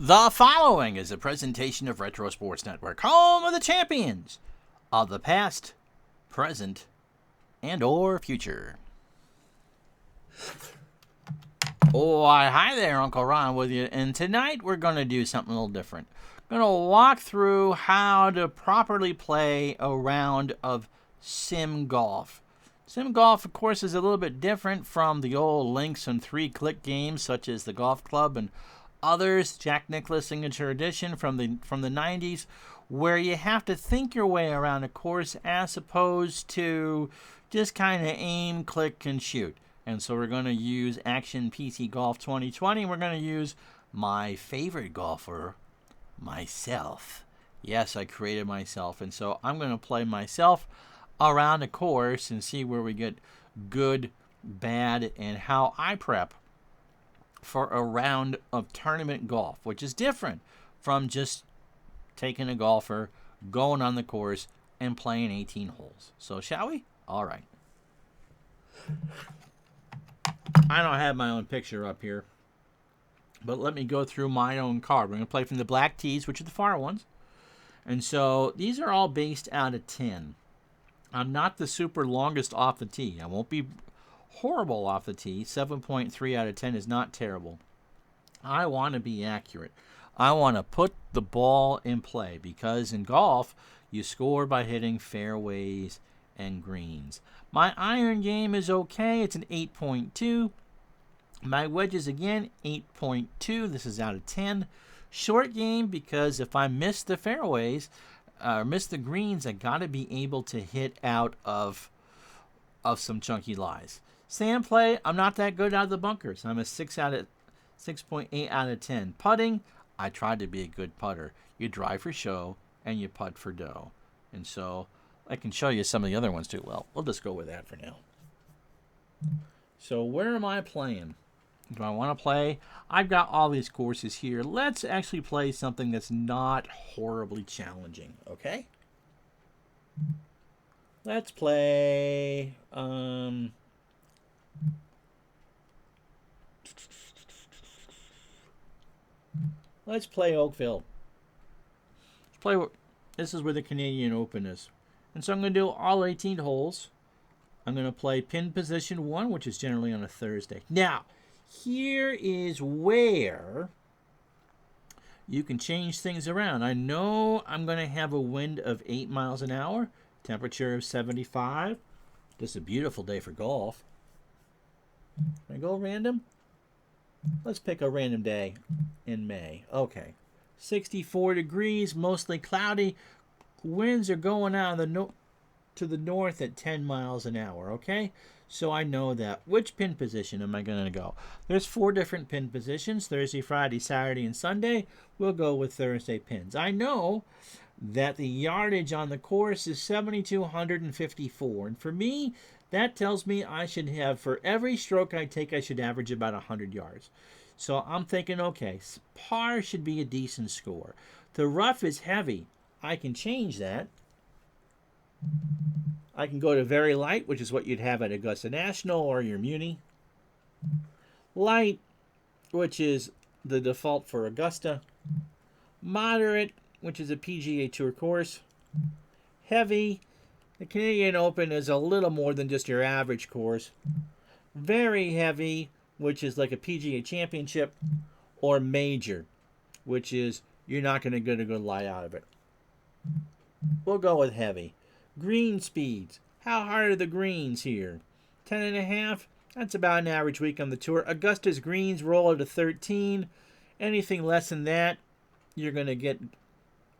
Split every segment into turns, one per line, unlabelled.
The following is a presentation of Retro Sports Network, home of the champions of the past, present, and or future. Oh, hi there, Uncle Ron with you, and tonight we're going to do something a little different. We're going to walk through how to properly play a round of sim golf. Sim golf, of course, is a little bit different from the old links and three-click games such as the Golf Club and others, Jack Nicklaus Signature Edition from the 90s, where you have to think your way around a course as opposed to just kind of aim, click, and shoot. And so we're going to use Action PC Golf 2020. We're going to use my favorite golfer, myself. Yes, I created myself. And so I'm going to play myself around a course and see where we get good, bad, and how I prep for a round of tournament golf, which is different from just taking a golfer, going on the course, and playing 18 holes. So shall we? All right. I don't have my own picture up here, but let me go through my own card. We're going to play from the black tees, which are the far ones. And so these are all based out of 10. I'm not the super longest off the tee. I won't be horrible off the tee. 7.3 out of 10 is not terrible. I want to be accurate. I want to put the ball in play because in golf, you score by hitting fairways and greens. My iron game is okay. It's an 8.2. My wedges, again, 8.2. This is out of 10. Short game because if I miss the fairways, miss the greens, I got to be able to hit out of some chunky lies. Sand play, I'm not that good out of the bunkers. I'm a 6.8 out of 10. Putting, I tried to be a good putter. You drive for show and you putt for dough. And so I can show you some of the other ones too. Well, we'll just go with that for now. So where am I playing? Do I want to play? I've got all these courses here. Let's actually play something that's not horribly challenging, okay? Let's play let's play Oakville. This is where the Canadian Open is. And so I'm going to do all 18 holes. I'm going to play pin position 1, which is generally on a Thursday. Now, here is where you can change things around. I know I'm going to have a wind of 8 miles an hour, temperature of 75. This is a beautiful day for golf. Can I go random? Let's pick a random day in May. Okay. 64 degrees, mostly cloudy. Winds are going out to the north at 10 miles an hour, okay? So I know that. Which pin position am I going to go? There's 4 different pin positions, Thursday, Friday, Saturday, and Sunday. We'll go with Thursday pins. I know that the yardage on the course is 7,254. And for me, that tells me I should have, for every stroke I take, I should average about 100 yards. So I'm thinking, okay, par should be a decent score. The rough is heavy. I can change that. I can go to very light, which is what you'd have at Augusta National or your Muni. Light, which is the default for Augusta. Moderate, which is a PGA Tour course. Heavy, the Canadian Open is a little more than just your average course. Very heavy, which is like a PGA Championship. Or major, which is you're not going to get a good lie out of it. We'll go with heavy. Green speeds. How hard are the greens here? 10.5. That's about an average week on the tour. Augusta's greens roll to 13. Anything less than that, you're going to get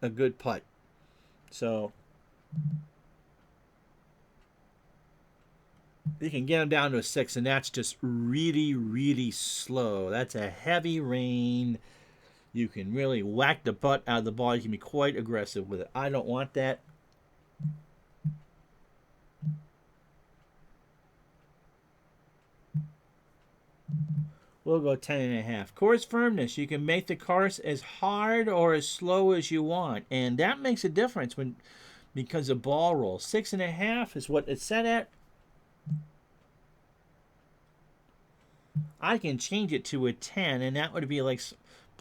a good putt. So you can get them down to a 6, and that's just really, really slow. That's a heavy rain. You can really whack the putt out of the ball. You can be quite aggressive with it. I don't want that. We'll go 10.5. Course firmness. You can make the course as hard or as slow as you want. And that makes a difference because of ball roll. 6.5 is what it's set at. I can change it to a 10, and that would be like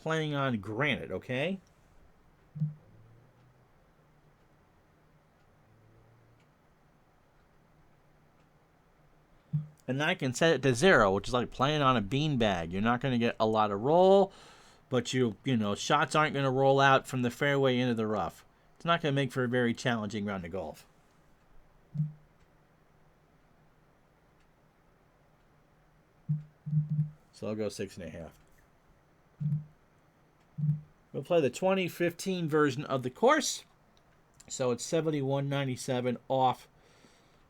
playing on granite, okay? And I can set it to 0, which is like playing on a beanbag. You're not going to get a lot of roll, but you know, shots aren't going to roll out from the fairway into the rough. It's not going to make for a very challenging round of golf. So I'll go 6.5. We'll play the 2015 version of the course. So it's 71.97 off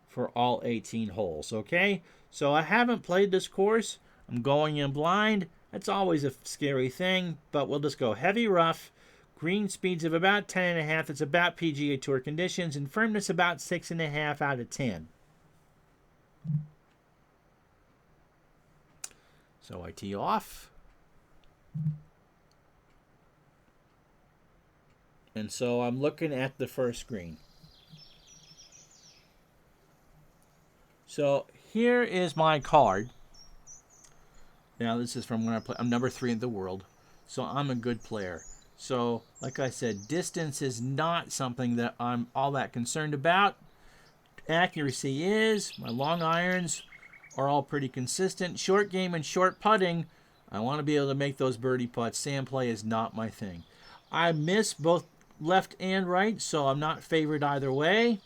for all 18 holes, okay? So I haven't played this course. I'm going in blind. That's always a scary thing, but we'll just go heavy rough. Green speeds of about 10.5. It's about PGA Tour conditions, and firmness about 6.5 out of 10. So I tee off. And so I'm looking at the first green. So here is my card. Now this is from when I play. I'm number 3 in the world. So I'm a good player. So like I said, distance is not something that I'm all that concerned about. Accuracy is. My long irons are all pretty consistent. Short game and short putting, I want to be able to make those birdie putts. Sand play is not my thing. I miss both left and right, so I'm not favored either way.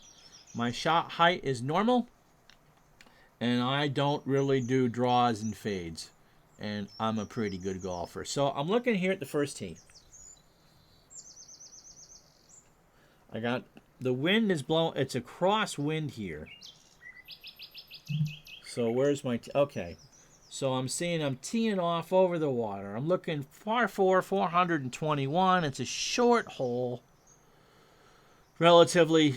My shot height is normal, and I don't really do draws and fades, and I'm a pretty good golfer. So I'm looking here at the first tee. I got the wind is blowing. It's a crosswind here. So where's my okay? So I'm seeing I'm teeing off over the water. I'm looking par 4, 421. It's a short hole, relatively,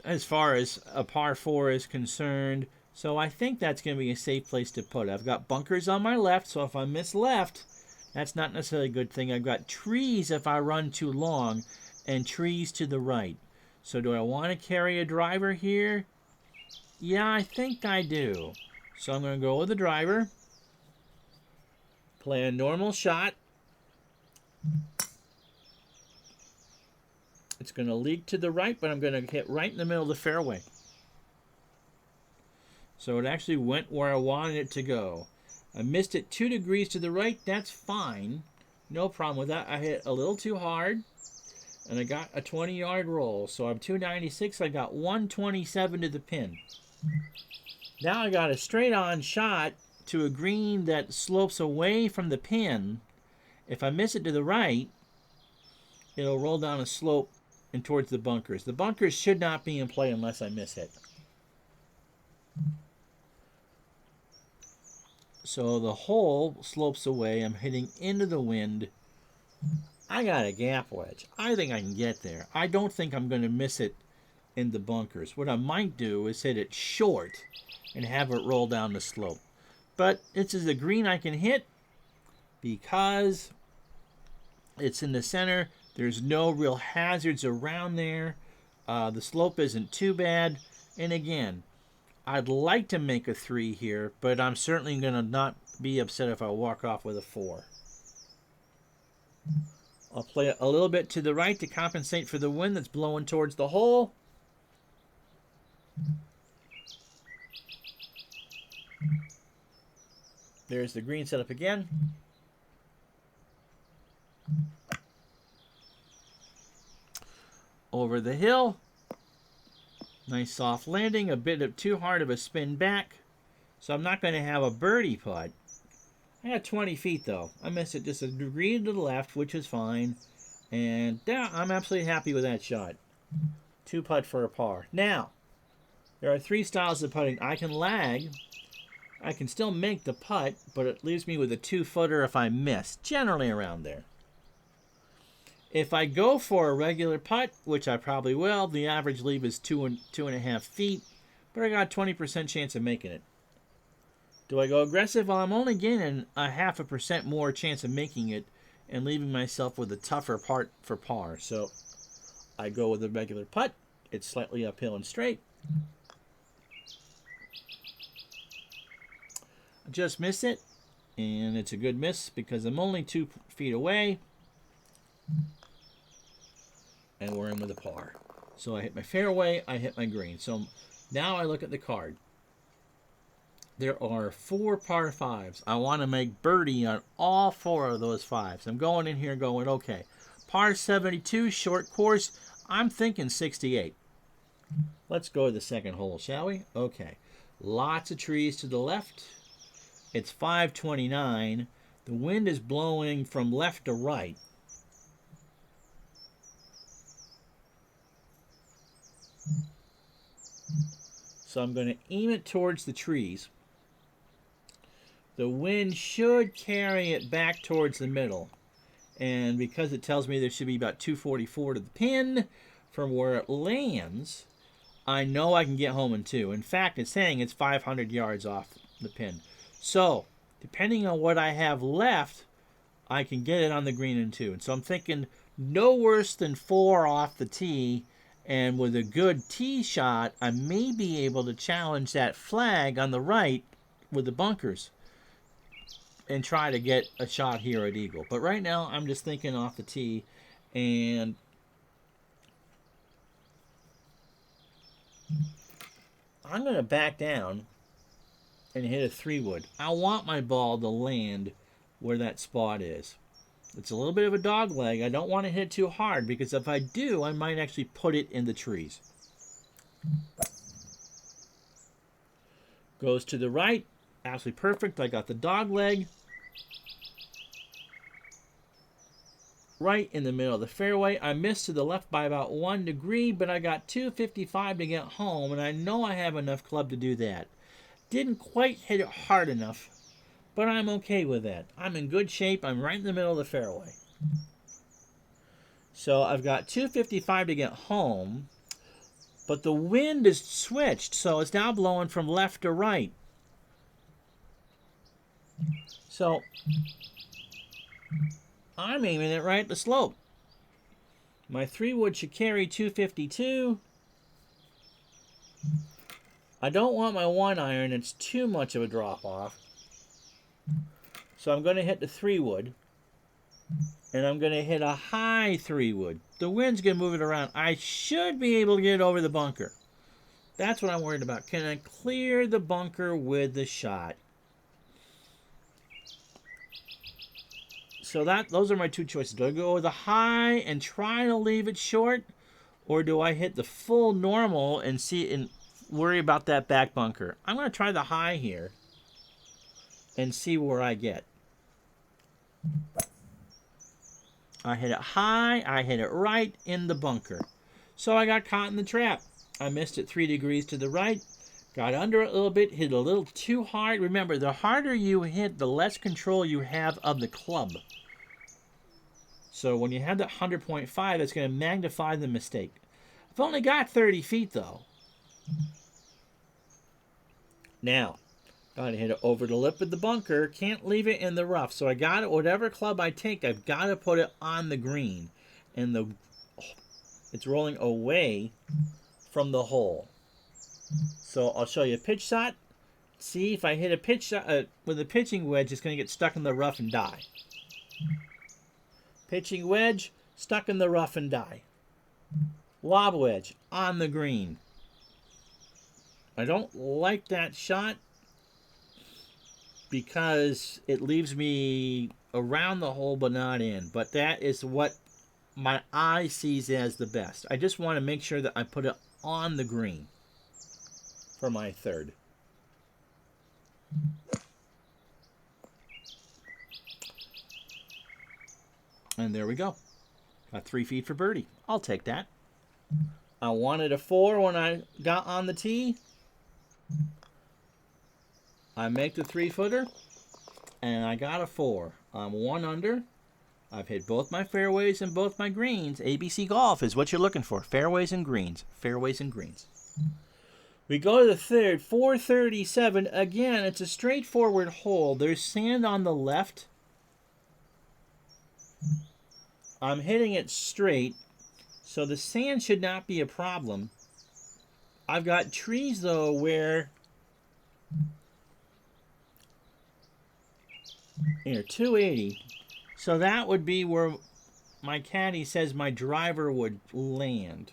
as far as a par 4 is concerned. So I think that's going to be a safe place to put it. I've got bunkers on my left, so if I miss left, that's not necessarily a good thing. I've got trees if I run too long, and trees to the right. So do I want to carry a driver here? Yeah, I think I do. So I'm going to go with the driver. Play a normal shot. It's going to leak to the right, but I'm going to hit right in the middle of the fairway. So it actually went where I wanted it to go. I missed it 2 degrees to the right. That's fine. No problem with that. I hit a little too hard, and I got a 20-yard roll. So I'm 296. I got 127 to the pin. Now I got a straight-on shot to a green that slopes away from the pin. If I miss it to the right, it'll roll down a slope and towards the bunkers. The bunkers should not be in play unless I miss it. So the hole slopes away. I'm hitting into the wind. I got a gap wedge. I think I can get there. I don't think I'm going to miss it in the bunkers. What I might do is hit it short and have it roll down the slope. But this is a green I can hit because it's in the center. There's no real hazards around there. The slope isn't too bad. And again, I'd like to make a 3 here, but I'm certainly going to not be upset if I walk off with a 4. I'll play it a little bit to the right to compensate for the wind that's blowing towards the hole. There's the green setup again. Over the hill. Nice soft landing. A bit of too hard of a spin back. So I'm not going to have a birdie putt. I got 20 feet though. I missed it just a degree to the left, which is fine. And yeah, I'm absolutely happy with that shot. 2 putt for a par. Now, there are 3 styles of putting. I can lag. I can still make the putt, but it leaves me with a 2-footer if I miss. Generally around there. If I go for a regular putt, which I probably will, the average leave is 2.5 feet, but I got a 20% chance of making it. Do I go aggressive? Well, I'm only gaining a 0.5% more chance of making it and leaving myself with a tougher part for par. So I go with a regular putt. It's slightly uphill and straight. Just miss it. And it's a good miss because I'm only 2 feet away. And we're in with a par. So I hit my fairway, I hit my green. So now I look at the card. There are 4 par 5s. I want to make birdie on all 4 of those 5s. I'm going in here going, okay, par 72, short course. I'm thinking 68. Let's go to the second hole, shall we? Okay. Lots of trees to the left. It's 529. The wind is blowing from left to right. So I'm going to aim it towards the trees. The wind should carry it back towards the middle. And because it tells me there should be about 244 to the pin from where it lands, I know I can get home in 2. In fact, it's saying it's 500 yards off the pin. So, depending on what I have left, I can get it on the green in 2. And so I'm thinking no worse than 4 off the tee. And with a good tee shot, I may be able to challenge that flag on the right with the bunkers and try to get a shot here at eagle. But right now, I'm just thinking off the tee, and I'm going to back down and hit a 3-wood. I want my ball to land where that spot is. It's a little bit of a dog leg. I don't want to hit too hard because if I do, I might actually put it in the trees. Goes to the right. Absolutely perfect. I got the dog leg right in the middle of the fairway. I missed to the left by about 1 degree, but I got 255 to get home, and I know I have enough club to do that. Didn't quite hit it hard enough, but I'm okay with that. I'm in good shape. I'm right in the middle of the fairway. So I've got 255 to get home, but the wind is switched, so it's now blowing from left to right. So I'm aiming it right at the slope. My 3-wood should carry 252. I don't want my 1-iron. It's too much of a drop-off. So I'm going to hit the 3-wood. And I'm going to hit a high 3-wood. The wind's going to move it around. I should be able to get it over the bunker. That's what I'm worried about. Can I clear the bunker with the shot? So those are my 2 choices. Do I go with a high and try to leave it short? Or do I hit the full normal and worry about that back bunker? I'm going to try the high here and see where I get. I hit it high. I hit it right in the bunker. So I got caught in the trap. I missed it 3 degrees to the right. Got under it a little bit. Hit a little too hard. Remember, the harder you hit, the less control you have of the club. So when you have that 100.5, that's going to magnify the mistake. I've only got 30 feet, though. Now, got to hit it over the lip of the bunker. Can't leave it in the rough. So I got it. Whatever club I take, I've got to put it on the green. And it's rolling away from the hole. So I'll show you a pitch shot. See, if I hit a pitch shot with a pitching wedge, it's going to get stuck in the rough and die. Pitching wedge, stuck in the rough and die. Lob wedge, on the green. I don't like that shot because it leaves me around the hole but not in. But that is what my eye sees as the best. I just want to make sure that I put it on the green for my 3rd. And there we go. Got 3 feet for birdie. I'll take that. I wanted a 4 when I got on the tee. I make the 3-footer, and I got a 4. I'm 1 under. I've hit both my fairways and both my greens. ABC Golf is what you're looking for. Fairways and greens. Fairways and greens. We go to the 3rd, 437. Again, it's a straightforward hole. There's sand on the left. I'm hitting it straight, so the sand should not be a problem. I've got trees, though, where Here, 280. So that would be where my caddy says my driver would land.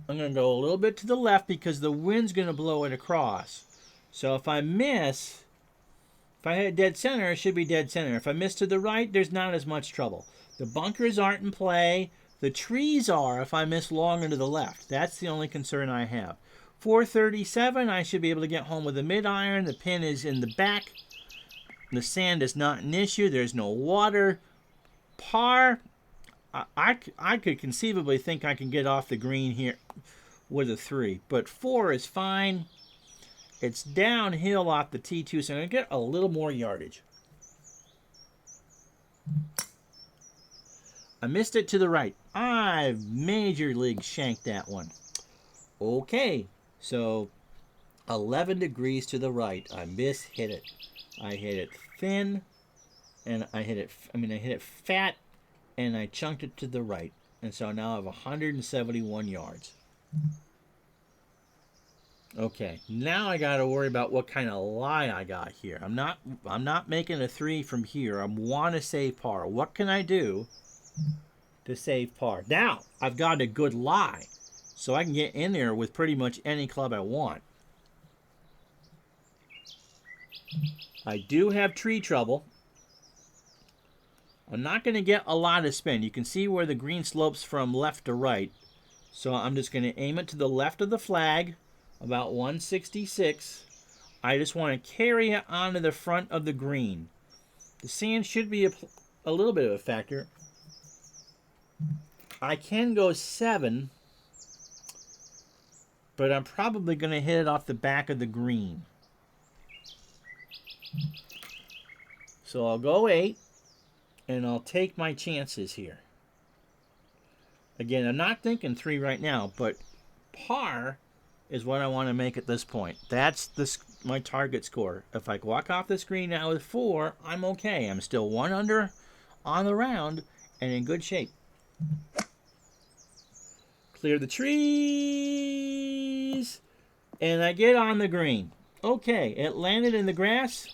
I'm going to go a little bit to the left because the wind's going to blow it across. So if I miss, if I hit dead center, it should be dead center. If I miss to the right, there's not as much trouble. The bunkers aren't in play. The trees are if I miss long into the left. That's the only concern I have. 437, I should be able to get home with a mid-iron. The pin is in the back. The sand is not an issue. There's no water. Par, I could conceivably think I can get off the green here with a 3. But 4 is fine. It's downhill off the T2, so I'm going to get a little more yardage. I missed it to the right. I've major league shanked that one. Okay, so 11 degrees to the right. I hit it. I hit it thin, and I hit it fat, and I chunked it to the right. And so now I have 171 yards. Okay, now I got to worry about what kind of lie I got here. I'm not making a 3 from here. I want to save par. What can I do to save par? Now, I've got a good lie, so I can get in there with pretty much any club I want. I do have tree trouble. I'm not going to get a lot of spin. You can see where the green slopes from left to right. So I'm just going to aim it to the left of the flag, about 166. I just want to carry it onto the front of the green. The sand should be a little bit of a factor. I can go 7, but I'm probably going to hit it off the back of the green. So I'll go 8, and I'll take my chances here. Again, I'm not thinking 3 right now, but par is what I want to make at this point. That's my target score. If I walk off the screen now with 4, I'm okay. I'm still 1 under on the round and in good shape. Clear the trees, and I get on the green. Okay, it landed in the grass.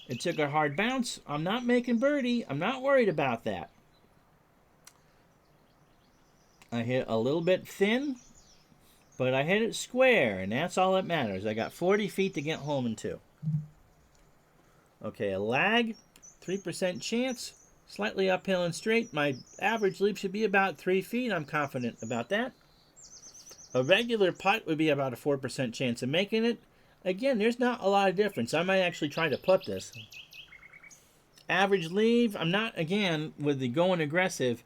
It took a hard bounce. I'm not making birdie. I'm not worried about that. I hit a little bit thin, but I hit it square, and that's all that matters. I got 40 feet to get home in 2. Okay, a lag, 3% chance, slightly uphill and straight. My average leap should be about 3 feet. I'm confident about that. A regular putt would be about a 4% chance of making it. Again, there's not a lot of difference. I might actually try to putt this. Average leave, I'm not, again, with the going aggressive,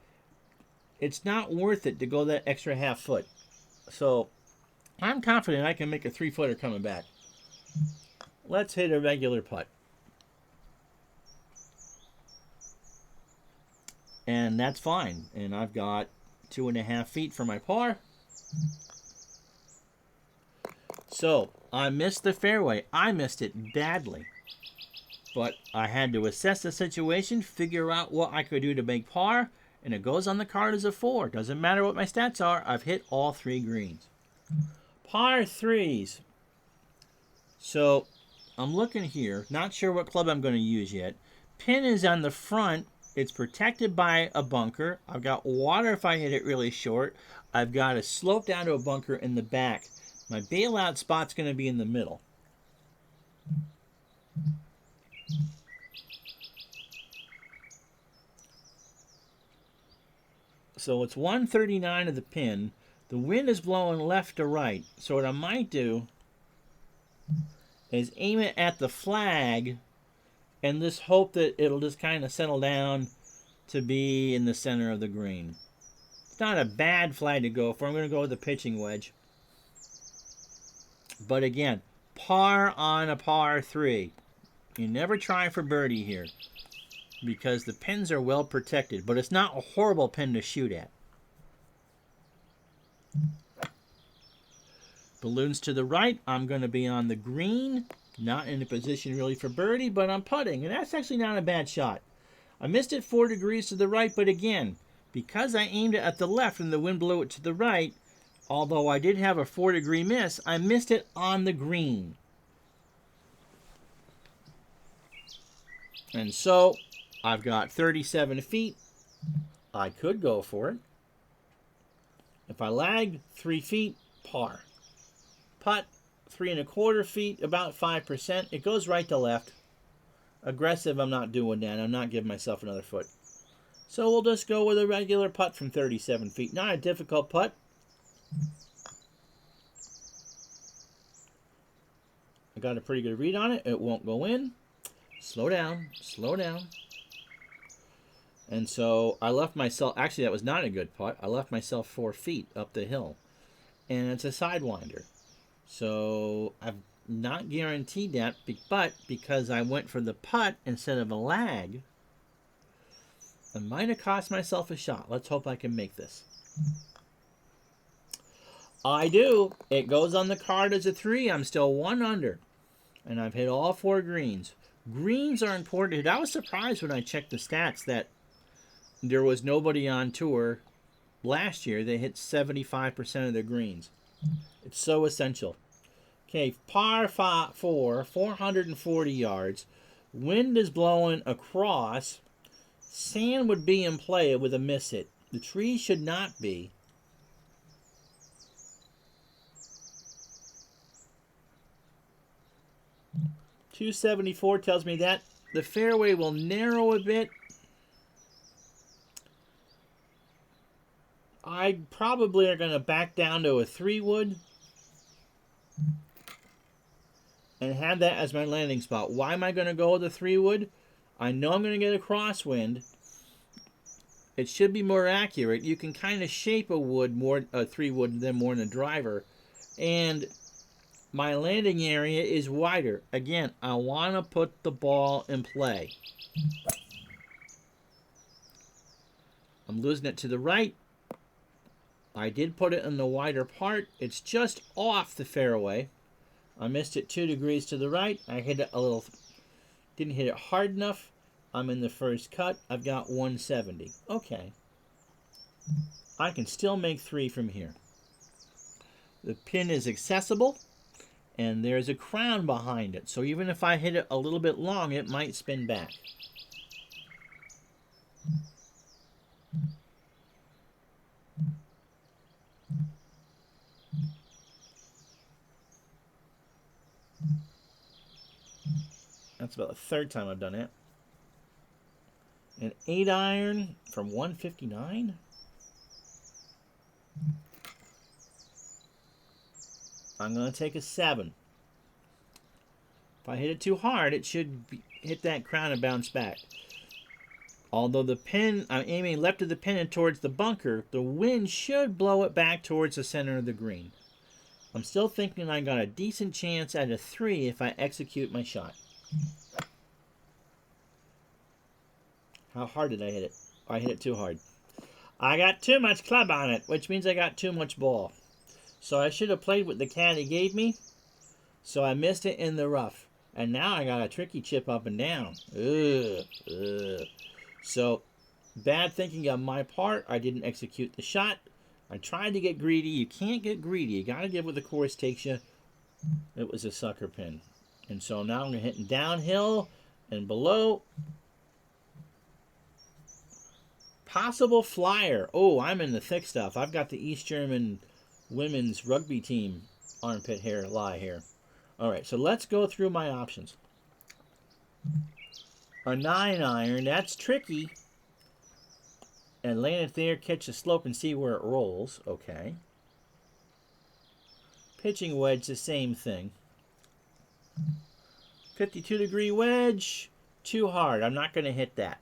it's not worth it to go that extra half foot. So I'm confident I can make a 3-footer coming back. Let's hit a regular putt. And that's fine. And I've got 2.5 feet for my par. So I missed the fairway. I missed it badly. But I had to assess the situation, figure out what I could do to make par, and it goes on the card as a 4. Doesn't matter what my stats are. I've hit all 3 greens. Par 3s. So I'm looking here. Not sure what club I'm going to use yet. Pin is on the front. It's protected by a bunker. I've got water if I hit it really short. I've got a slope down to a bunker in the back. My bailout spot's going to be in the middle. So it's 139 of the pin. The wind is blowing left to right. So what I might do is aim it at the flag and just hope that it'll just kind of settle down to be in the center of the green. It's not a bad flag to go for. I'm going to go with the pitching wedge. But again, par on a par 3. You never try for birdie here because the pins are well protected, but it's not a horrible pin to shoot at. Balloons to the right. I'm going to be on the green. Not in a position really for birdie, but I'm putting, and that's actually not a bad shot. I missed it 4 degrees to the right, but again, because I aimed it at the left and the wind blew it to the right, although I did have a 4-degree miss, I missed it on the green. And so I've got 37 feet. I could go for it. If I lag 3 feet, par. Putt, 3¼ feet, about 5%. It goes right to left. Aggressive, I'm not doing that. I'm not giving myself another foot. So we'll just go with a regular putt from 37 feet. Not a difficult putt. I got a pretty good read on it. It won't go in. Slow down. Slow down. And so I left myself... Actually, that was not a good putt. I left myself 4 feet up the hill. And it's a sidewinder. So I've not guaranteed that. But because I went for the putt instead of a lag, I might have cost myself a shot. Let's hope I can make this. I do. It goes on the card as a 3. I'm still 1 under. And I've hit all 4 greens. Greens are important. I was surprised when I checked the stats that there was nobody on tour last year that hit 75% of their greens. It's so essential. Okay, par 4, 440 yards. Wind is blowing across. Sand would be in play with a miss hit. The tree should not be. .274 tells me that the fairway will narrow a bit. I probably are going to back down to a 3-wood and have that as my landing spot. Why am I going to go with a 3-wood? I know I'm going to get a crosswind. It should be more accurate. You can kind of shape a 3-wood than more than a driver. And my landing area is wider. Again, I want to put the ball in play. I'm losing it to the right. I did put it in the wider part. It's just off the fairway. I missed it 2 degrees to the right. I hit it a little, didn't hit it hard enough. I'm in the first cut. I've got 170. Okay. I can still make 3 from here. The pin is accessible, and there's a crown behind it. So even if I hit it a little bit long, it might spin back. That's about the 3rd time I've done it. An 8-iron from 159. I'm going to take a 7. If I hit it too hard, it should hit that crown and bounce back. Although the pin, I'm aiming left of the pin and towards the bunker, the wind should blow it back towards the center of the green. I'm still thinking I got a decent chance at a 3 if I execute my shot. How hard did I hit it? I hit it too hard. I got too much club on it, which means I got too much ball. So I should have played with the caddy gave me. So I missed it in the rough. And now I got a tricky chip up and down. Ugh. So, bad thinking on my part. I didn't execute the shot. I tried to get greedy. You can't get greedy. You got to get what the course takes you. It was a sucker pin. And so now I'm hitting downhill and below. Possible flyer. Oh, I'm in the thick stuff. I've got the East German women's rugby team armpit hair lie here. All right, so let's go through my options. A 9-iron, that's tricky. And land it there, catch the slope, and see where it rolls. Okay. Pitching wedge, the same thing. 52-degree wedge, too hard. I'm not going to hit that.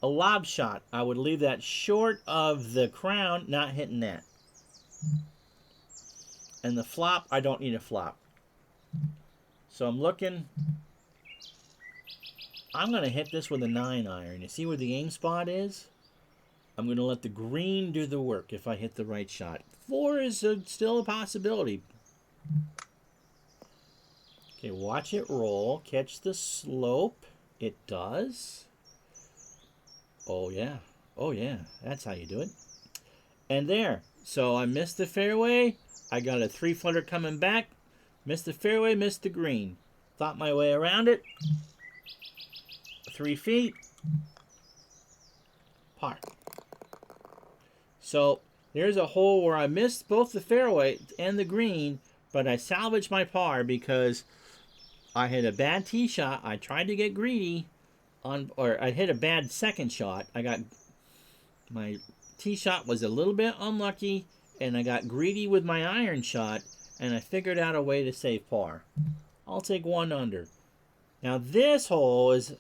A lob shot, I would leave that short of the crown, not hitting that. And the flop, I don't need a flop. So I'm looking. I'm going to hit this with a 9-iron. You see where the aim spot is? I'm going to let the green do the work if I hit the right shot. 4 is still a possibility. Okay, watch it roll. Catch the slope. It does. Oh, yeah. Oh, yeah. That's how you do it. And there. So I missed the fairway. I got a 3-footer coming back. Missed the fairway, missed the green. Thought my way around it. 3 feet. Par. So there's a hole where I missed both the fairway and the green, but I salvaged my par because I had a bad tee shot. I tried to get greedy or I hit a bad second shot. My tee shot was a little bit unlucky, and I got greedy with my iron shot, and I figured out a way to save par. I'll take 1 under. Now this hole is,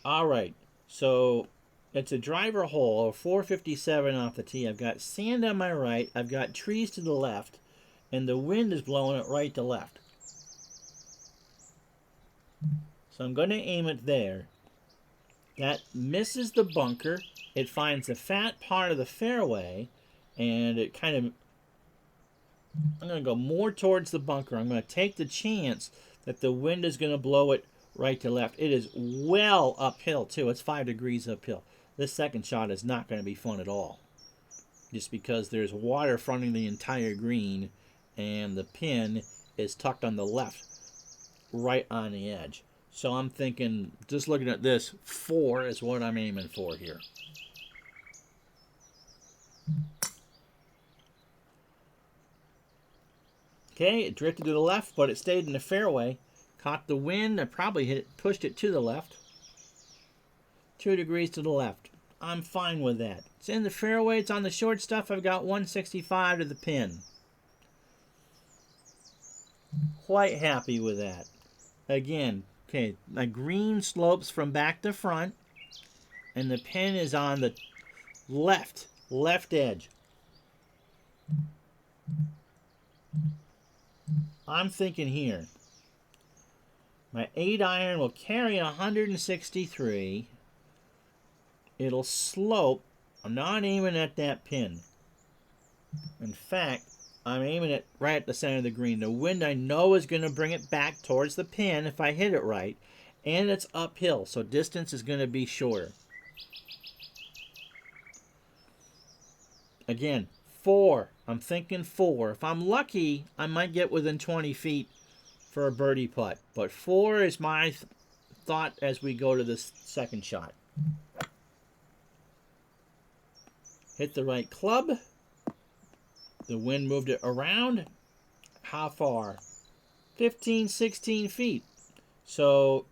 all right. So it's a driver hole, 457 off the tee. I've got sand on my right. I've got trees to the left, and the wind is blowing it right to left. So I'm going to aim it there. That misses the bunker. It finds the fat part of the fairway, and it kind of, I'm going to go more towards the bunker. I'm going to take the chance that the wind is going to blow it right to left. It is well uphill, too. It's 5 degrees uphill. This second shot is not going to be fun at all, just because there's water fronting the entire green, and the pin is tucked on the left, right on the edge. So I'm thinking, just looking at this, 4 is what I'm aiming for here. Okay, it drifted to the left, but it stayed in the fairway. Caught the wind. I probably pushed it to the left. 2 degrees to the left. I'm fine with that. It's in the fairway. It's on the short stuff. I've got 165 to the pin. Quite happy with that. Again, okay, my green slopes from back to front, and the pin is on the left edge. I'm thinking here, my 8-iron will carry 163. It'll slope. I'm not aiming at that pin. In fact, I'm aiming it right at the center of the green. The wind I know is going to bring it back towards the pin if I hit it right. And it's uphill, so distance is going to be shorter. Again, 4. I'm thinking 4. If I'm lucky, I might get within 20 feet for a birdie putt. But 4 is my thought as we go to this second shot. Hit the right club. The wind moved it around. How far? 15, 16 feet. So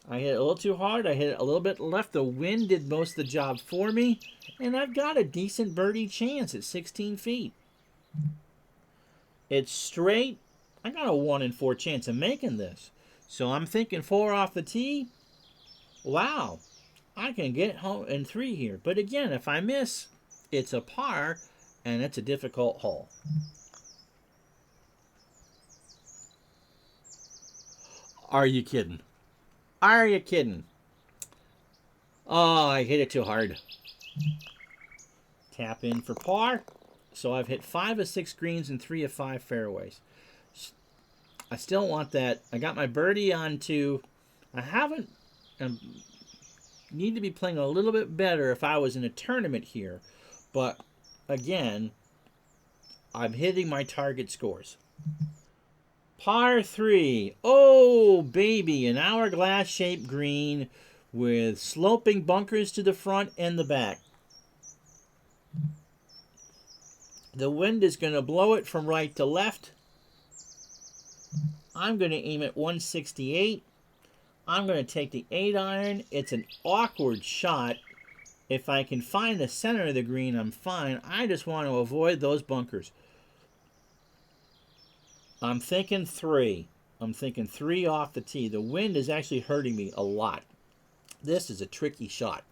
I hit it a little too hard. I hit it a little bit left. The wind did most of the job for me. And I've got a decent birdie chance at 16 feet. It's straight. I got a 1 in 4 chance of making this. So I'm thinking 4 off the tee. Wow. I can get home in 3 here. But again, if I miss, it's a par, and it's a difficult hole. Are you kidding? Are you kidding? Oh, I hit it too hard. Tap in for par. So I've hit 5 of 6 greens and 3 of 5 fairways. I still want that. I got my birdie on 2. I haven't. Need to be playing a little bit better if I was in a tournament here. But again, I'm hitting my target scores. Par 3. Oh, baby. An hourglass-shaped green with sloping bunkers to the front and the back. The wind is going to blow it from right to left. I'm going to aim at 168. I'm going to take the 8-iron. It's an awkward shot. If I can find the center of the green, I'm fine. I just want to avoid those bunkers. I'm thinking 3. I'm thinking 3 off the tee. The wind is actually hurting me a lot. This is a tricky shot.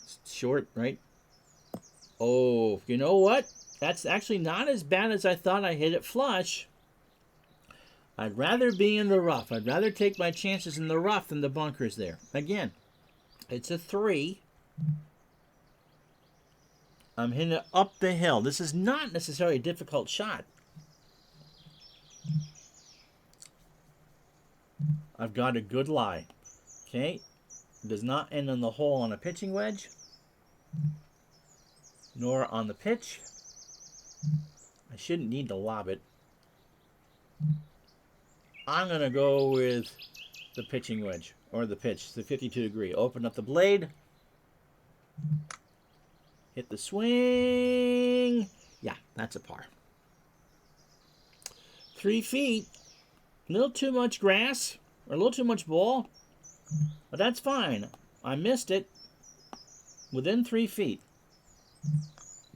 It's short, right? Oh, you know what? That's actually not as bad as I thought. I hit it flush. I'd rather be in the rough. I'd rather take my chances in the rough than the bunkers there. Again, it's a 3. I'm hitting it up the hill. This is not necessarily a difficult shot. I've got a good lie. Okay? It does not end on the hole on a pitching wedge, nor on the pitch. I shouldn't need to lob it. I'm going to go with the pitching wedge, or the pitch, the 52 degree. Open up the blade. Hit the swing. Yeah, that's a par. 3 feet. A little too much grass, or a little too much ball. But that's fine. I missed it within 3 feet.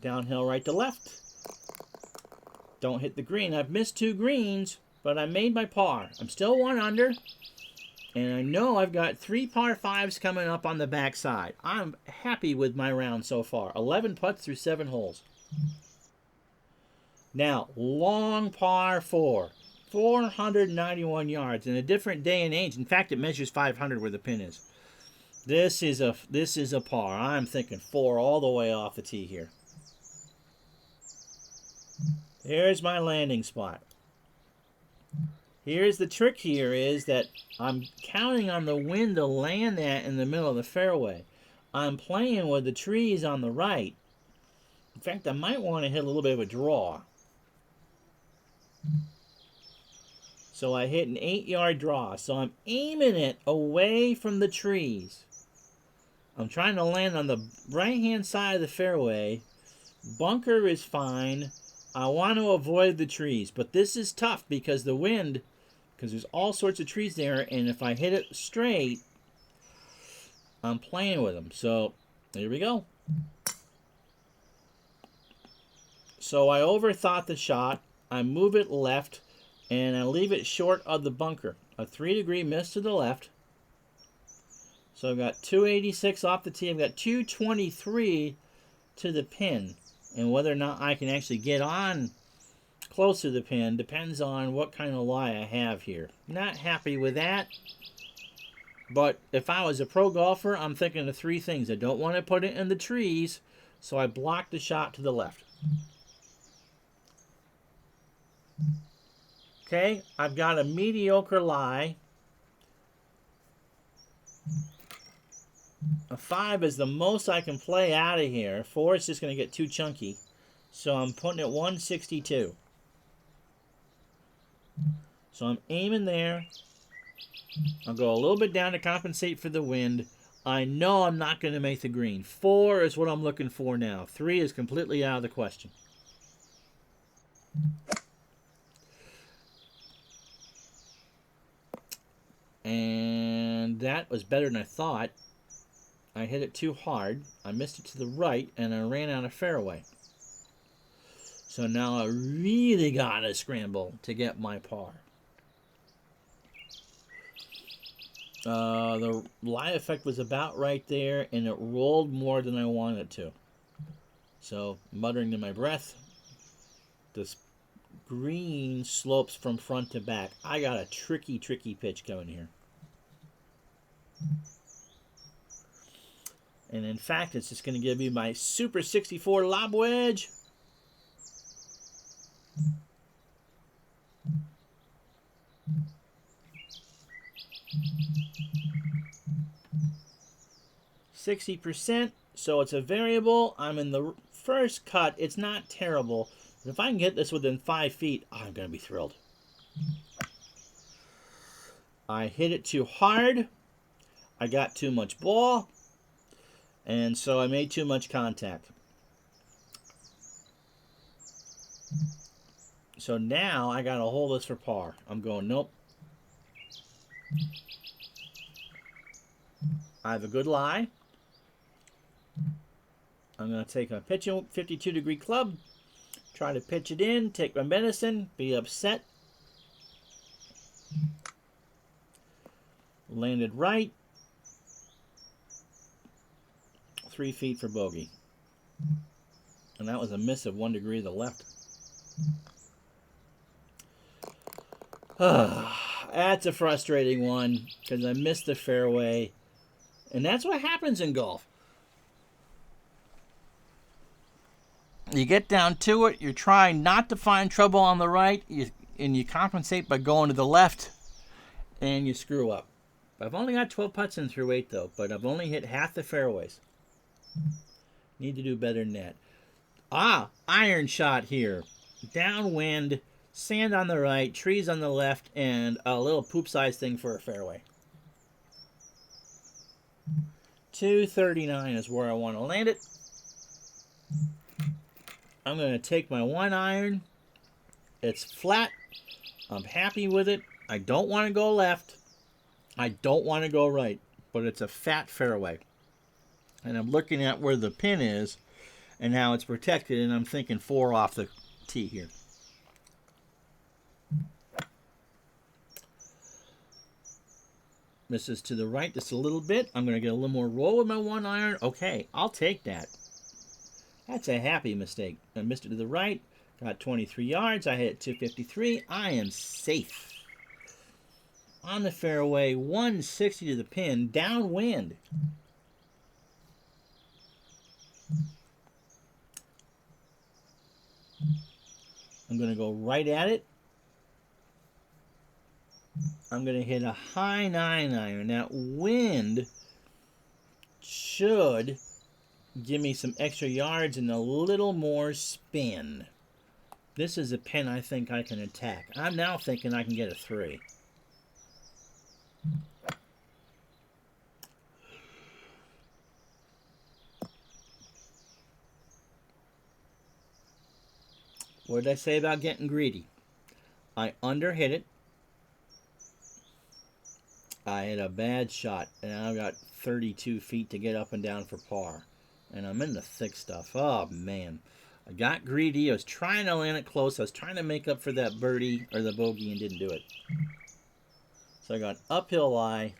Downhill right to left. Don't hit the green. I've missed 2 greens, but I made my par. I'm still 1 under. And I know I've got 3 par 5s coming up on the backside. I'm happy with my round so far. 11 putts through 7 holes. Now, long par 4. 491 yards in a different day and age. In fact, it measures 500 where the pin is. This is a par. I'm thinking 4 all the way off the tee here. There's my landing spot. Here's the trick here is that I'm counting on the wind to land that in the middle of the fairway. I'm playing with the trees on the right. In fact, I might want to hit a little bit of a draw. So I hit an 8-yard draw. So I'm aiming it away from the trees. I'm trying to land on the right-hand side of the fairway. Bunker is fine. I want to avoid the trees. But this is tough because the wind, because there's all sorts of trees there. And if I hit it straight, I'm playing with them. So here we go. So I overthought the shot. I move it left. And I leave it short of the bunker. A 3-degree miss to the left. So I've got 286 off the tee. I've got 223 to the pin. And whether or not I can actually get on close to the pin depends on what kind of lie I have here. Not happy with that. But if I was a pro golfer, I'm thinking of 3 things. I don't want to put it in the trees, so I block the shot to the left. Okay, I've got a mediocre lie. A 5 is the most I can play out of here. 4 is just going to get too chunky. So I'm putting it 162. So I'm aiming there. I'll go a little bit down to compensate for the wind. I know I'm not going to make the green. 4 is what I'm looking for now. 3 is completely out of the question. And that was better than I thought. I hit it too hard. I missed it to the right, and I ran out of fairway. So now I really got to scramble to get my par. The lie effect was about right there, and it rolled more than I wanted it to. So, muttering to my breath, this green slopes from front to back. I got a tricky pitch going here. And in fact, it's just going to give you my Super 64 lob wedge. %, so it's a variable. I'm in the first cut. It's not terrible. If I can get this within 5 feet, I'm going to be thrilled. I hit it too hard. I got too much ball. And so I made too much contact. So now I got to hold this for par. I'm going, nope. I have a good lie. I'm going to take a pitching 52-degree club. Try to pitch it in, take my medicine, be upset. Landed right. 3 feet for bogey. And that was a miss of 1 degree to the left. That's a frustrating one because I missed the fairway. And that's what happens in golf. You get down to it, you're trying not to find trouble on the right, and you compensate by going to the left, and you screw up. I've only got 12 putts in through 8, though, but I've only hit half the fairways. Need to do better than that. Iron shot here. Downwind, sand on the right, trees on the left, and a little poop-sized thing for a fairway. 239 is where I want to land it. I'm going to take my 1 iron. It's flat. I'm happy with it. I don't want to go left. I don't want to go right. But it's a fat fairway. And I'm looking at where the pin is and how it's protected, and I'm thinking 4 off the tee here. Misses to the right just a little bit. I'm going to get a little more roll with my 1 iron. Okay, I'll take that. That's a happy mistake. I missed it to the right. Got 23 yards. I hit 253. I am safe. On the fairway, 160 to the pin, downwind. I'm going to go right at it. I'm going to hit a high 9 iron. That wind should give me some extra yards and a little more spin. This is a pin I think I can attack. I'm now thinking I can get a 3. What did I say about getting greedy? I underhit it. I had a bad shot, and I got 32 feet to get up and down for par. And I'm in the thick stuff. Oh, man. I got greedy. I was trying to land it close. I was trying to make up for that birdie or the bogey and didn't do it. So I got uphill lie.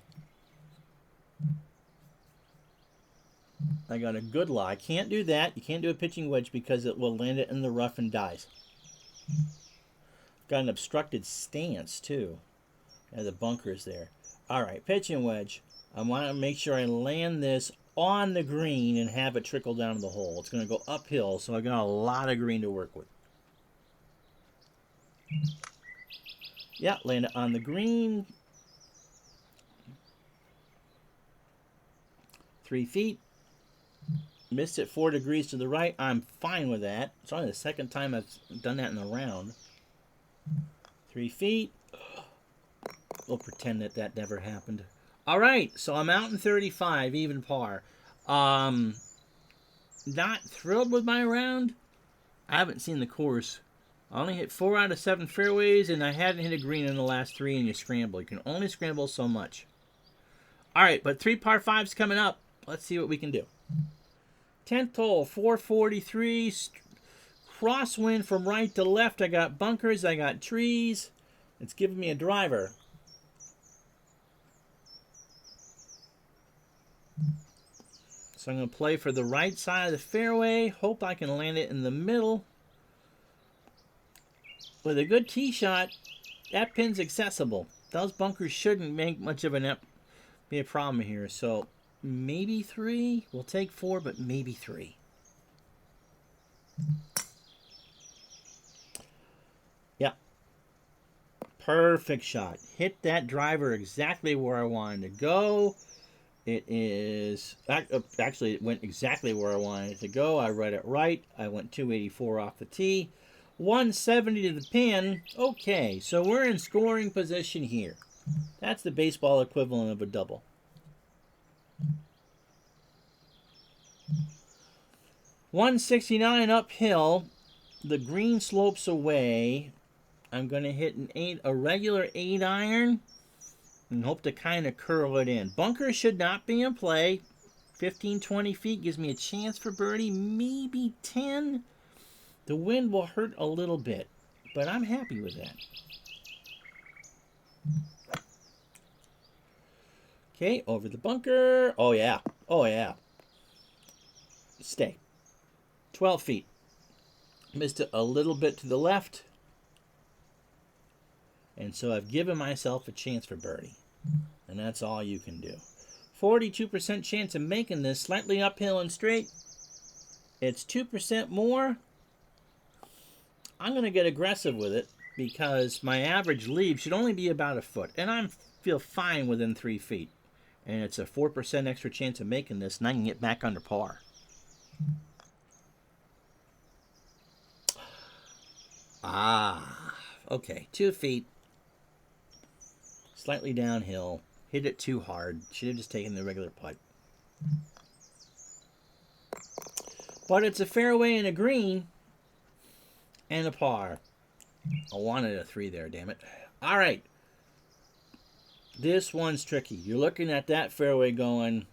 I got a good lie. Can't do that. You can't do a pitching wedge because it will land it in the rough and dies. Got an obstructed stance, too. The bunker's there. All right, pitching wedge. I want to make sure I land this on the green and have it trickle down to the hole. It's going to go uphill, so I got a lot of green to work with. Yeah, land it on the green. 3 feet. Missed it 4 degrees to the right. I'm fine with that. It's only the second time I've done that in a round. 3 feet. We'll pretend that that never happened. All right, so I'm out in 35, even par. Not thrilled with my round. I haven't seen the course. I only hit 4 out of 7 fairways, and I hadn't hit a green in the last 3, and you scramble. You can only scramble so much. All right, but 3 par 5s coming up. Let's see what we can do. 10th hole, 443. Crosswind from right to left. I got bunkers. I got trees. It's giving me a driver. So I'm going to play for the right side of the fairway. Hope I can land it in the middle. With a good tee shot, that pin's accessible. Those bunkers shouldn't make much of be a problem here. So maybe 3. We'll take 4, but maybe 3. Yeah. Perfect shot. Hit that driver exactly where I wanted to go. It is, actually, it went exactly where I wanted it to go. I read it right. I went 284 off the tee. 170 to the pin. Okay, so we're in scoring position here. That's the baseball equivalent of a double. .169 uphill. The green slopes away. I'm going to hit a regular 8 iron. And hope to kind of curl it in. Bunker should not be in play. 15, 20 feet gives me a chance for birdie. Maybe 10. The wind will hurt a little bit, but I'm happy with that. Okay, over the bunker. Oh, yeah. Oh, yeah. Stay. 12 feet. Missed it a little bit to the left. And so I've given myself a chance for birdie. And that's all you can do. 42% chance of making this. Slightly uphill and straight. It's 2% more. I'm going to get aggressive with it because my average lead should only be about a foot. And I feel fine within 3 feet. And it's a 4% extra chance of making this. And I can get back under par. Okay, 2 feet. Slightly downhill. Hit it too hard. Should have just taken the regular putt. But it's a fairway and a green. And a par. I wanted a 3 there, damn it. All right. This one's tricky. You're looking at that fairway going,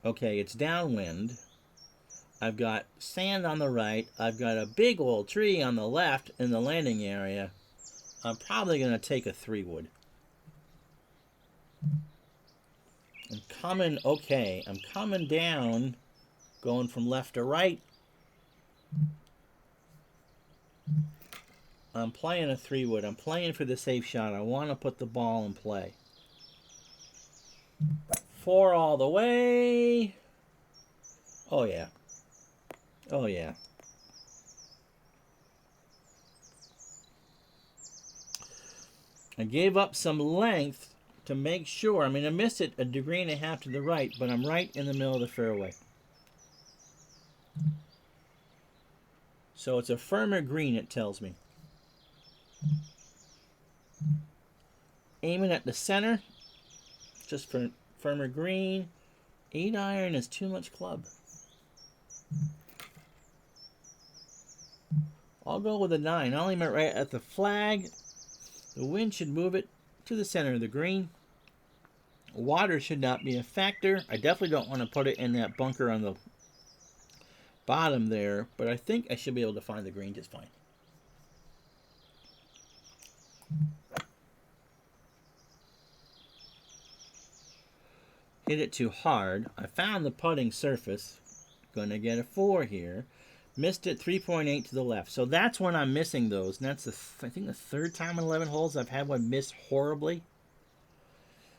okay, it's downwind. I've got sand on the right. I've got a big old tree on the left in the landing area. I'm probably going to take a 3-wood. I'm coming down, going from left to right. I'm playing a 3-wood. I'm playing for the safe shot. I want to put the ball in play. 4 all the way. Oh, yeah. Oh, yeah. I gave up some length to make sure. I mean, I missed it 1.5 degrees to the right, but I'm right in the middle of the fairway. So it's a firmer green, it tells me. Aiming at the center. Just for firmer green. 8-iron is too much club. I'll go with a 9. I'll aim it right at the flag. The wind should move it to the center of the green. Water should not be a factor. I definitely don't want to put it in that bunker on the bottom there, but I think I should be able to find the green just fine. Hit it too hard. I found the putting surface. Gonna get a 4 here. Missed it 3.8 to the left. So that's when I'm missing those. And that's, I think, the 3rd time in 11 holes I've had one miss horribly.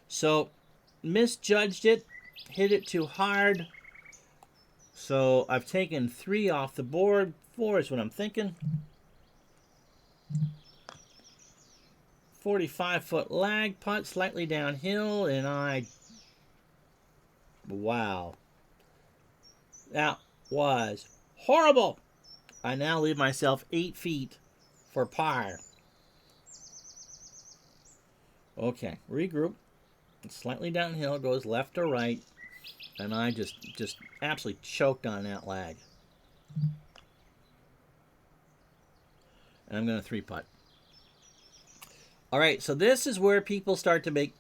So, misjudged it. Hit it too hard. So, I've taken 3 off the board. 4 is what I'm thinking. 45-foot lag putt, slightly downhill, and wow. That was horrible. I now leave myself 8 feet for par. Okay, regroup. It's slightly downhill, goes left to right, and I just absolutely choked on that lag. And I'm going to 3-putt. All right, so this is where people start to make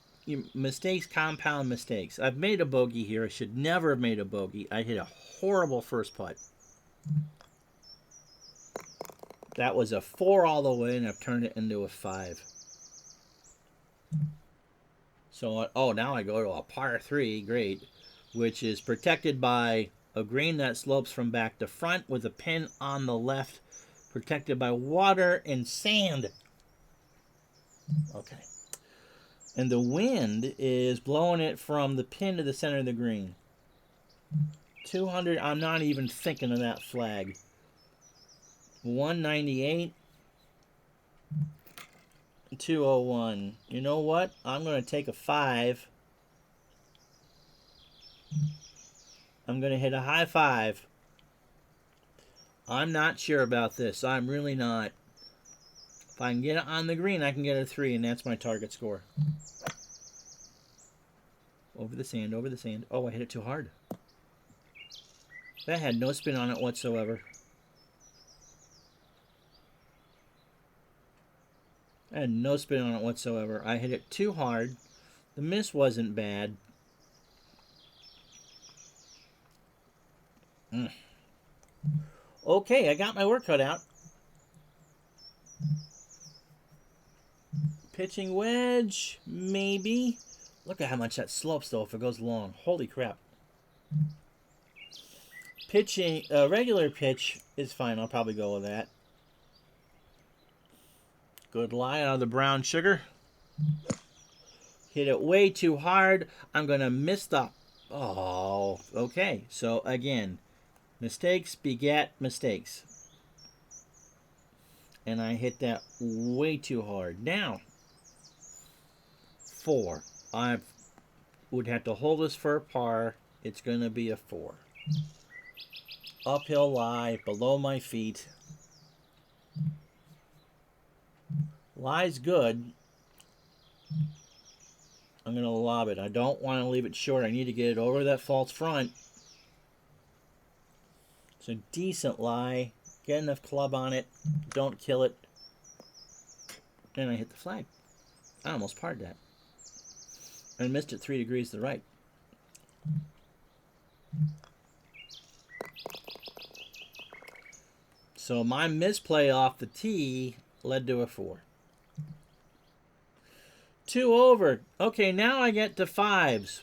mistakes, compound mistakes. I've made a bogey here. I should never have made a bogey. I hit a horrible first putt. That was a 4 all the way, and I've turned it into a 5. So, now I go to a par 3, great, which is protected by a green that slopes from back to front with a pin on the left, protected by water and sand. Okay. And the wind is blowing it from the pin to the center of the green. 200, I'm not even thinking of that flag. 198. 201. You know what? I'm going to take a 5. I'm going to hit a high 5. I'm not sure about this. I'm really not. If I can get it on the green, I can get a 3, and that's my target score. Over the sand, over the sand. Oh, I hit it too hard. That had no spin on it whatsoever. I had no spin on it whatsoever. I hit it too hard. The miss wasn't bad. Okay, I got my work cut out. Pitching wedge, maybe. Look at how much that slopes, though, if it goes long. Holy crap. Pitching, regular pitch is fine. I'll probably go with that. Good lie out of the brown sugar. Hit it way too hard. I'm going to miss the... Oh, okay. So, again, mistakes beget mistakes. And I hit that way too hard. Now, 4. I would have to hold this for a par. It's going to be a 4. Uphill lie, below my feet. Lie's good. I'm going to lob it. I don't want to leave it short. I need to get it over that false front. It's a decent lie. Get enough club on it. Don't kill it. And I hit the flag. I almost parred that. And missed it 3 degrees to the right. So my misplay off the tee led to a 4. 2 over. Okay, now I get to 5s.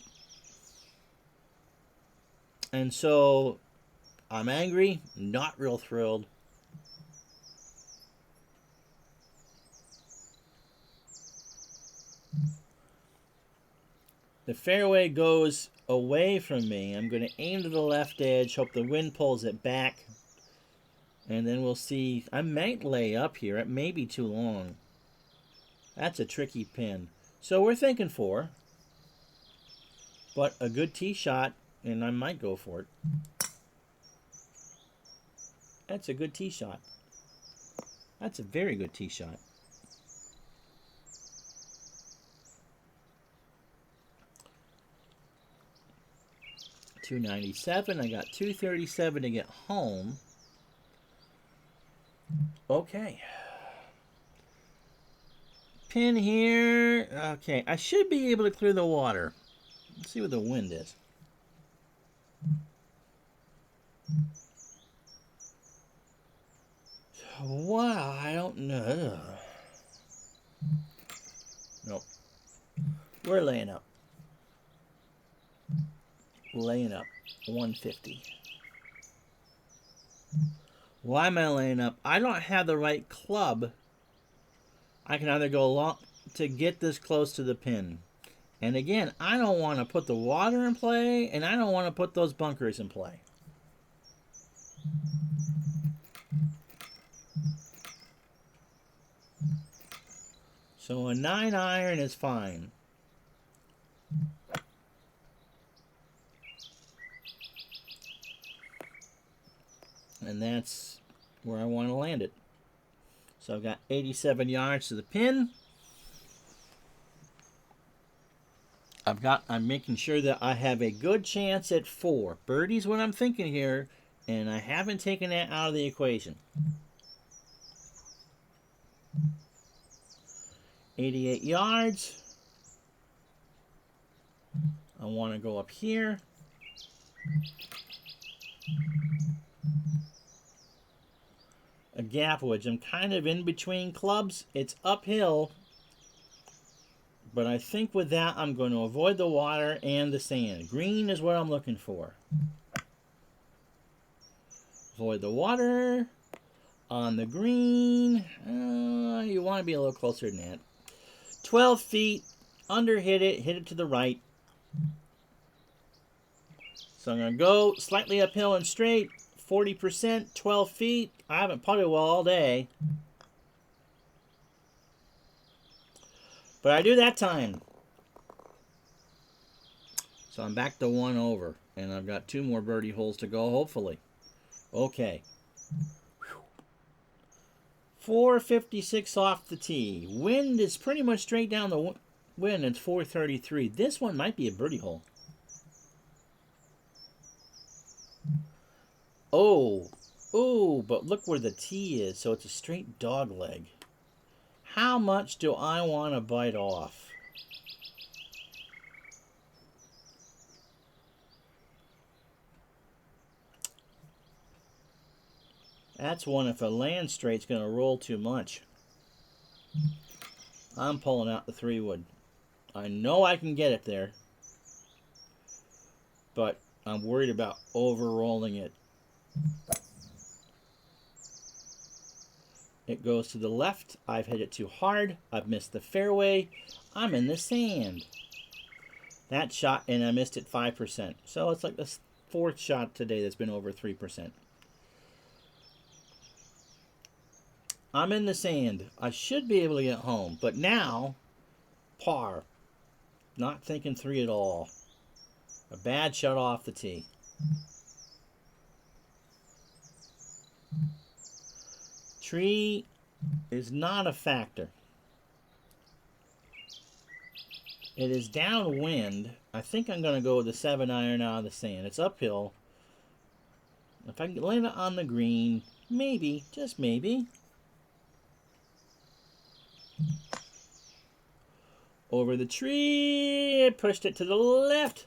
And so I'm angry, not real thrilled. The fairway goes away from me. I'm going to aim to the left edge, hope the wind pulls it back. And then we'll see. I might lay up here. It may be too long. That's a tricky pin. So we're thinking 4. But a good tee shot, and I might go for it. That's a good tee shot. That's a very good tee shot. $297. I got $237 to get home. Okay. Pin here. Okay, I should be able to clear the water. Let's see what the wind is. Wow, I don't know. Nope. We're laying up. Laying up. 150. Why am I laying up? I don't have the right club. I can either go long to get this close to the pin. And again, I don't want to put the water in play, and I don't want to put those bunkers in play. So a 9 iron is fine. And that's where I want to land it. So I've got 87 yards to the pin. I'm making sure that I have a good chance at 4. Birdie's what I'm thinking here, and I haven't taken that out of the equation. 88 yards. I want to go up here. A gap wedge. I'm kind of in between clubs. It's uphill. But I think with that, I'm going to avoid the water and the sand. Green is what I'm looking for. Avoid the water. On the green. You want to be a little closer than that. 12 feet. Underhit it. Hit it to the right. So I'm going to go slightly uphill and straight. 40%. 12 feet. I haven't putted well all day. But I do that time. So I'm back to 1 over. And I've got 2 more birdie holes to go, hopefully. Okay. 456 off the tee. Wind is pretty much straight down the wind. It's 433. This one might be a birdie hole. Oh, but look where the tee is. So it's a straight dog leg. How much do I want to bite off? That's one if a land straight's going to roll too much. I'm pulling out the 3-wood. I know I can get it there. But I'm worried about over-rolling it. It goes to the left. I've hit it too hard. I've missed the fairway. I'm in the sand. That shot, and I missed it 5%. So it's like the 4th shot today that's been over 3%. I'm in the sand. I should be able to get home. But now, par. Not thinking 3 at all. A bad shot off the tee. Tree is not a factor. It is downwind. I think I'm going to go with the 7-iron out of the sand. It's uphill. If I can land it on the green, maybe, just maybe. Over the tree, pushed it to the left.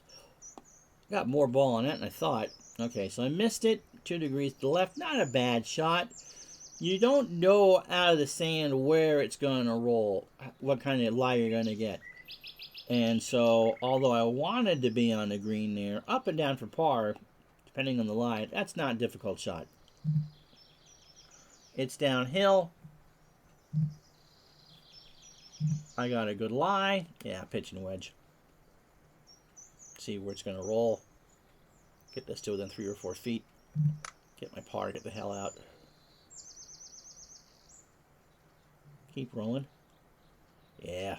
Got more ball on it than I thought. Okay, so I missed it. 2 degrees to the left. Not a bad shot. You don't know out of the sand where it's going to roll, what kind of lie you're going to get. And so, although I wanted to be on the green there, up and down for par, depending on the lie, that's not a difficult shot. It's downhill. I got a good lie. Yeah, pitching wedge. See where it's going to roll. Get this to within 3 or 4 feet. Get my par, get the hell out. Keep rolling. Yeah.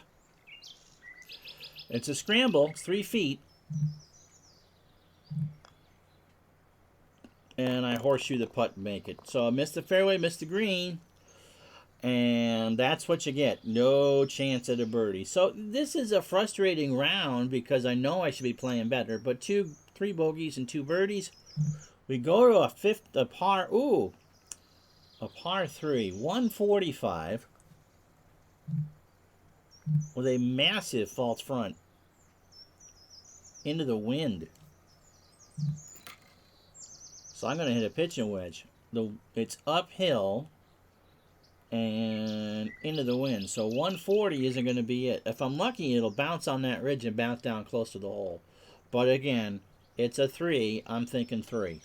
It's a scramble. It's 3 feet. And I horseshoe the putt and make it. So I missed the fairway, missed the green. And that's what you get. No chance at a birdie. So this is a frustrating round because I know I should be playing better. But 3 bogeys and 2 birdies. We go to a par. Ooh. A par 3. 145. With a massive false front. Into the wind. So I'm going to hit a pitching wedge. It's uphill. And into the wind. So 140 isn't going to be it. If I'm lucky, it'll bounce on that ridge and bounce down close to the hole. But again, it's a 3. I'm thinking 3.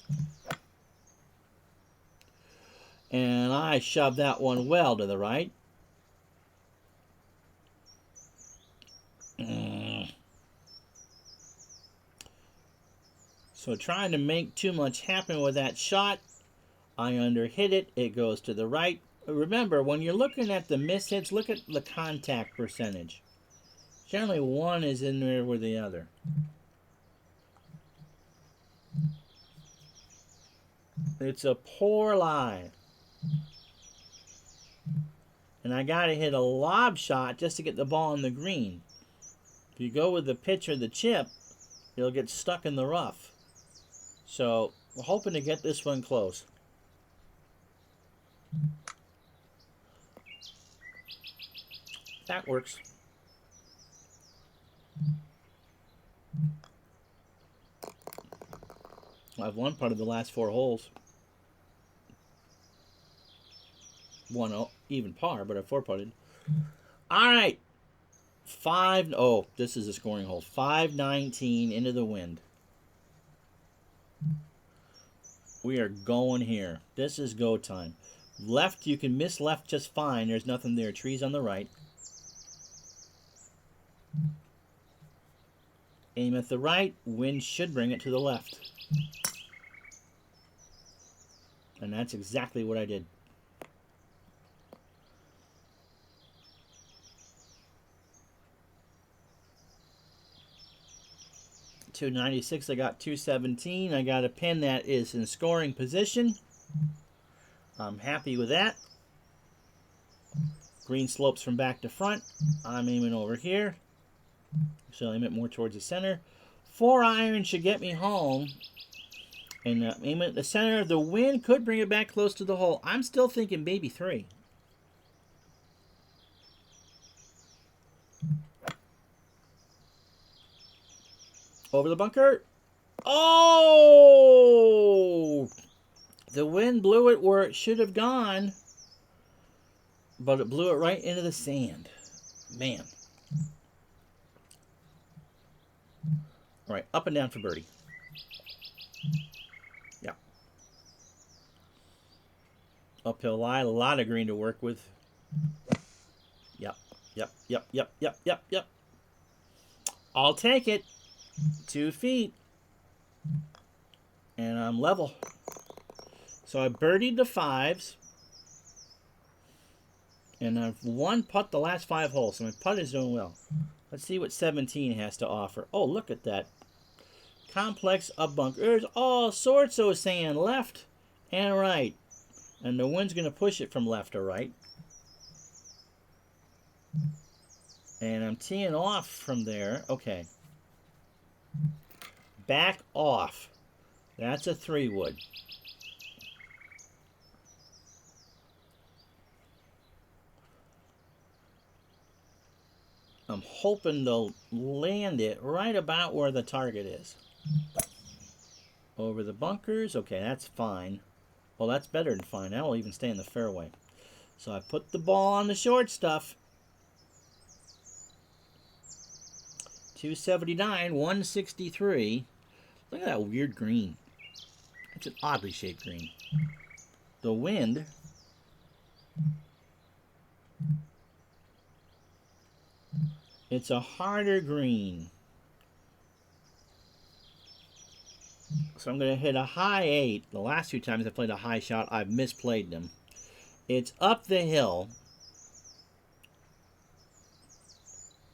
And I shoved that one well to the right. So trying to make too much happen with that shot, I underhit it. It goes to the right. Remember, when you're looking at the mishits, look at the contact percentage. Generally, one is in there with the other. It's a poor lie. And I got to hit a lob shot just to get the ball on the green. If you go with the pitch or the chip, it'll get stuck in the rough. So, we're hoping to get this one close. That works. I've won part of the last 4 holes. 1 even par, but I 4-putted. All right. 5. Oh, this is a scoring hole. 519 into the wind. We are going here. This is go time. Left, you can miss left just fine. There's nothing there. Trees on the right. Aim at the right. Wind should bring it to the left. And that's exactly what I did. .296, I got 217. I got a pin that is in scoring position. I'm happy with that. Green slopes from back to front. I'm aiming over here. So I'll aim it more towards the center. 4-iron should get me home. And aim at the center. The wind could bring it back close to the hole. I'm still thinking maybe 3. Over the bunker. Oh! The wind blew it where it should have gone. But it blew it right into the sand. Man. All right, up and down for birdie. Yeah. Uphill lie, a lot of green to work with. Yep. I'll take it. 2 feet. And I'm level. So I birdied the 5s. And I've 1-putt the last 5 holes. So my putt is doing well. Let's see what 17 has to offer. Oh, look at that. Complex up bunker. There's all sorts of sand left and right. And the wind's going to push it from left to right. And I'm teeing off from there. Okay. Back off. That's a 3-wood. I'm hoping to land it right about where the target is. Over the bunkers. Okay, that's fine. Well, that's better than fine. That will even stay in the fairway. So I put the ball on the short stuff. 279, 163. Look at that weird green. It's an oddly shaped green. The wind. It's a harder green. So I'm going to hit a high 8. The last 2 times I played a high shot, I've misplayed them. It's up the hill.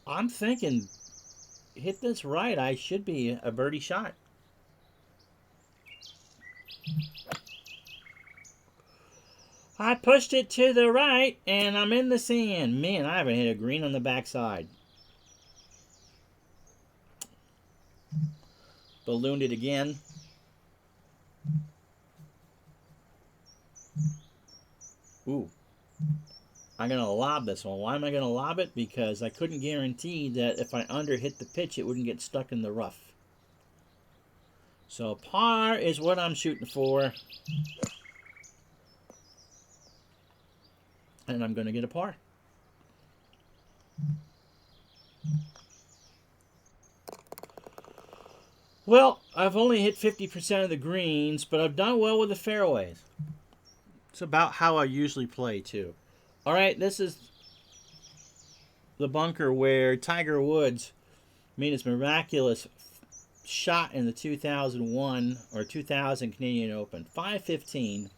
I'm thinking, hit this right, I should be a birdie shot. I pushed it to the right, and I'm in the sand. Man, I haven't hit a green on the backside. Ballooned it again. Ooh. I'm going to lob this one. Why am I going to lob it? Because I couldn't guarantee that if I underhit the pitch, it wouldn't get stuck in the rough. So par is what I'm shooting for. And I'm going to get a par. Well, I've only hit 50% of the greens, but I've done well with the fairways. It's about how I usually play, too. All right, this is the bunker where Tiger Woods made his miraculous shot in the 2001 or 2000 Canadian Open. 515.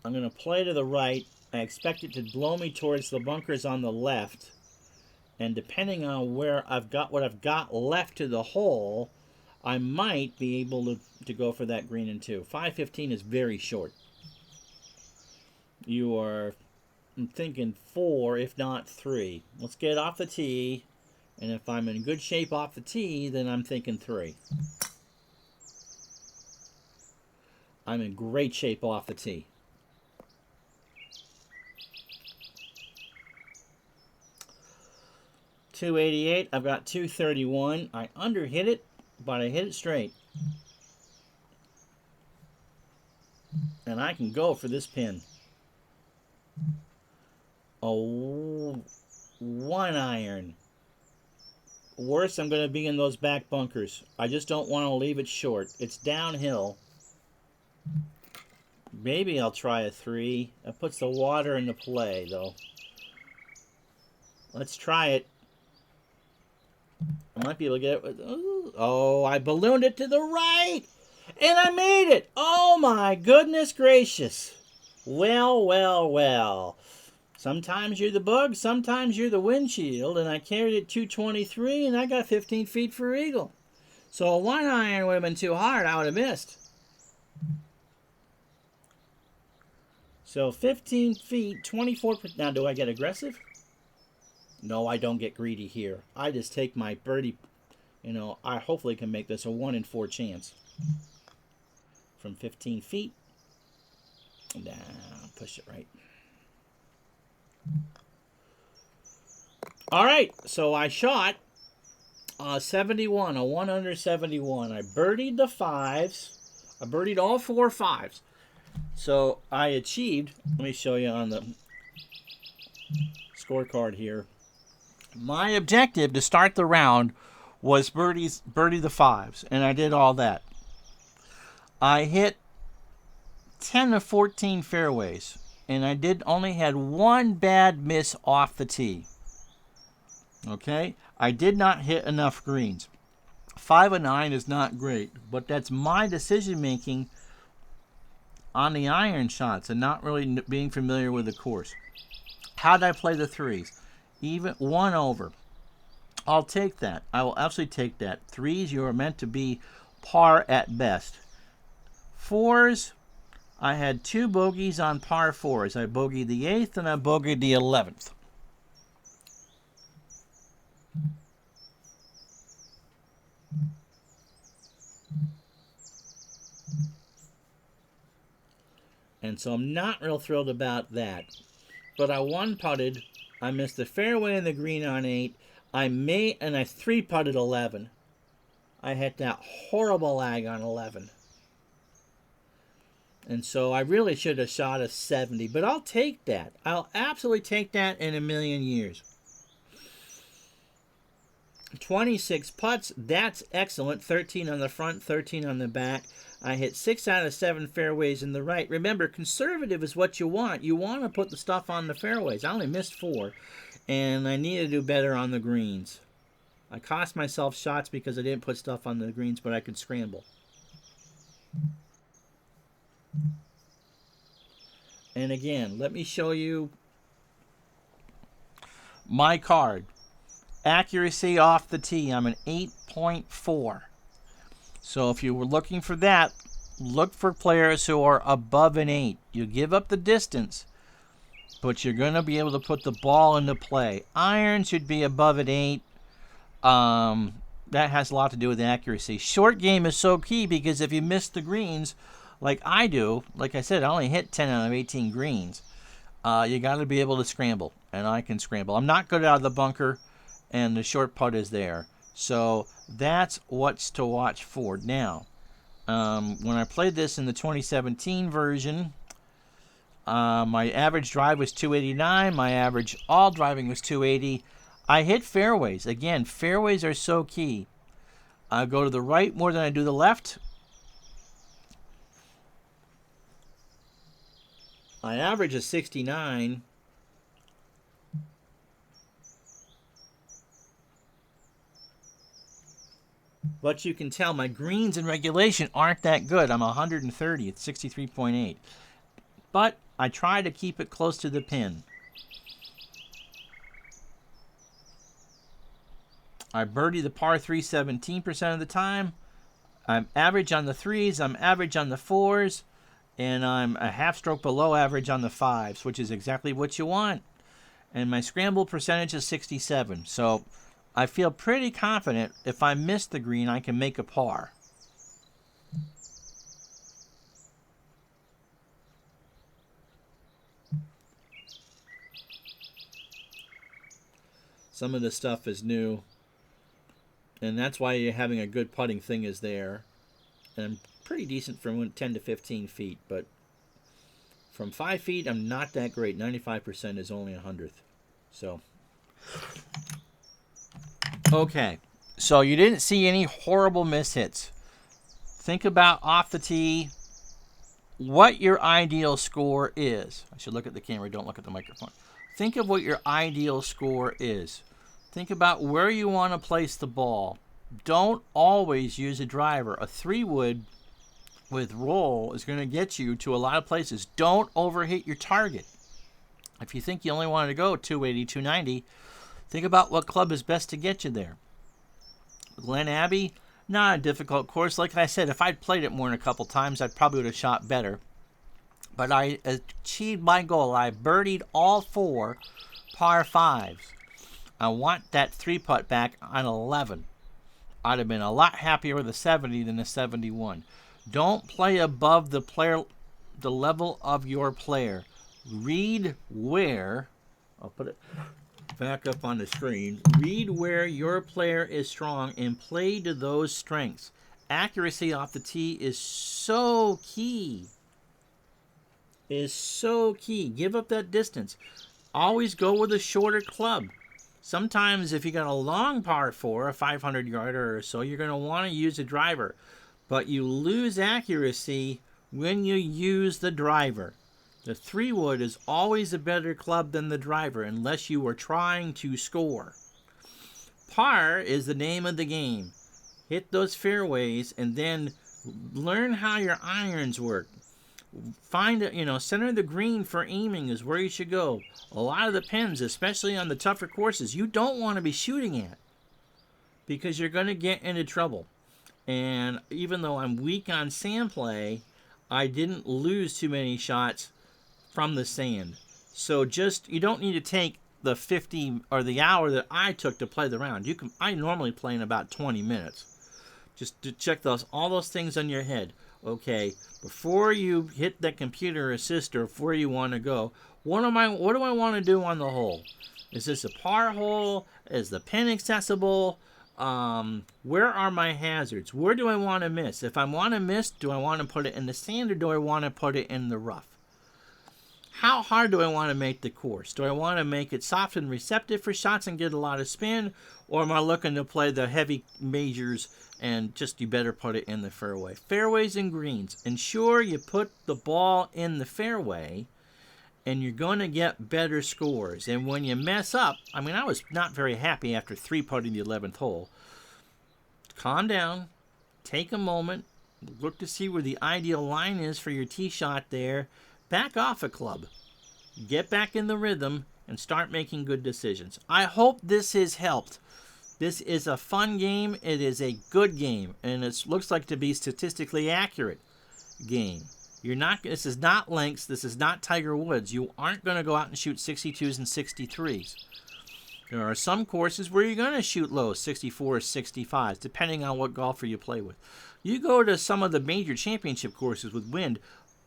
I'm going to play to the right. I expect it to blow me towards the bunkers on the left. And depending on where I've got what I've got left to the hole, I might be able to go for that green in 2. 515 is very short. You are, I'm thinking 4, if not 3. Let's get off the tee. And if I'm in good shape off the tee, then I'm thinking 3. I'm in great shape off the tee. .288. I've got 231. I underhit it, but I hit it straight. And I can go for this pin. Oh, 1 iron. Worse, I'm going to be in those back bunkers. I just don't want to leave it short. It's downhill. Maybe I'll try a 3. That puts the water into play, though. Let's try it. I might be able to get it. Oh, I ballooned it to the right. And I made it. Oh, my goodness gracious. Well, well, well. Sometimes you're the bug, sometimes you're the windshield. And I carried it 223, and I got 15 feet for eagle. So a 1 iron would have been too hard. I would have missed. So 15 feet, 24. Now, do I get aggressive? No, I don't get greedy here. I just take my birdie. You know, I hopefully can make this a 1 in 4 chance. From 15 feet. Nah, push it right. All right, so I shot 71, a 1 under 71. I birdied the 5s. I birdied all 4 5s. So I achieved, let me show you on the scorecard here. My objective to start the round was birdie the 5s, and I did all that. I hit 10 of 14 fairways, and I only had 1 bad miss off the tee. Okay, I did not hit enough greens. 5 of 9 is not great, but that's my decision making on the iron shots and not really being familiar with the course. How did I play the 3s? Even 1 over. I'll take that. I will absolutely take that. 3s, you are meant to be par at best. 4s, I had 2 bogeys on par 4s. I bogeyed the 8th and I bogeyed the 11th. And so I'm not real thrilled about that. But I 1-putted. I missed the fairway and the green on 8. I 3-putted 11. I hit that horrible lag on 11. And so I really should have shot a 70. But I'll take that. I'll absolutely take that in a million years. 26 putts. That's excellent. 13 on the front, 13 on the back. I hit 6 out of 7 fairways in the right. Remember, conservative is what you want. You want to put the stuff on the fairways. I only missed 4. And I need to do better on the greens. I cost myself shots because I didn't put stuff on the greens, but I could scramble. And again, let me show you my card. Accuracy off the tee, I'm an 8.4. So if you were looking for that, look for players who are above an 8. You give up the distance, but you're going to be able to put the ball into play. Iron should be above an 8. That has a lot to do with accuracy. Short game is so key because if you miss the greens, like I do, like I said, I only hit 10 out of 18 greens. You got to be able to scramble, and I can scramble. I'm not good out of the bunker, and the short putt is there. So that's what's to watch for. Now, when I played this in the 2017 version, my average drive was 289. My average all driving was 280. I hit fairways. Again, fairways are so key. I go to the right more than I do the left. I average a 69. But you can tell my greens in regulation aren't that good. I'm 130 at 63.8. But I try to keep it close to the pin. I birdie the par 3 17% of the time. I'm average on the 3s. I'm average on the 4s. And I'm a half stroke below average on the 5s, which is exactly what you want. And my scramble percentage is 67. So I feel pretty confident if I miss the green, I can make a par. Some of the stuff is new. And that's why you're having a good putting thing is there. And I'm pretty decent from 10 to 15 feet. But from 5 feet, I'm not that great. 95% is only 100th. So, okay. So you didn't see any horrible mishits. Think about off the tee what your ideal score is. I should look at the camera. Don't look at the microphone. Think of what your ideal score is. Think about where you want to place the ball. Don't always use a driver. A 3-wood with roll is going to get you to a lot of places. Don't overhit your target. If you think you only want to go 280, 290, think about what club is best to get you there. Glen Abbey, not a difficult course. Like I said, if I'd played it more than a couple times, I probably would have shot better. But I achieved my goal. I birdied all 4 par 5s. I want that 3-putt back on 11. I'd have been a lot happier with a 70 than a 71. Don't play above the level of your player. Read where, I'll put it back up on the screen. Read where your player is strong and play to those strengths. Accuracy off the tee is so key. Give up that distance. Always go with a shorter club. Sometimes if you got a long par 4, a 500-yarder or so, you're going to want to use a driver. But you lose accuracy when you use the driver. The 3-wood is always a better club than the driver unless you are trying to score. Par is the name of the game. Hit those fairways and then learn how your irons work. Find it, center the green for aiming is where you should go. A lot of the pins, especially on the tougher courses, you don't want to be shooting at because you're going to get into trouble. And even though I'm weak on sand play, I didn't lose too many shots from the sand. So you don't need to take the 50 or the hour that I took to play the round. I normally play in about 20 minutes. Just to check all those things on your head. Okay, before you hit that computer assist or where you want to go, what do I want to do on the hole? Is this a par hole? Is the pin accessible? Where are my hazards? Where do I want to miss? If I want to miss, do I want to put it in the sand or do I want to put it in the rough? How hard do I want to make the course? Do I want to make it soft and receptive for shots and get a lot of spin? Or am I looking to play the heavy majors and you better put it in the fairway? Fairways and greens. Ensure you put the ball in the fairway and you're going to get better scores. And when you mess up, I was not very happy after 3-putting the 11th hole. Calm down. Take a moment. Look to see where the ideal line is for your tee shot there. Back off a club. Get back in the rhythm and start making good decisions. I hope this has helped. This is a fun game. It is a good game. And it looks like to be statistically accurate game. This is not links. This is not Tiger Woods. You aren't going to go out and shoot 62s and 63s. There are some courses where you're going to shoot low, 64s, 65s, depending on what golfer you play with. You go to some of the major championship courses with wind,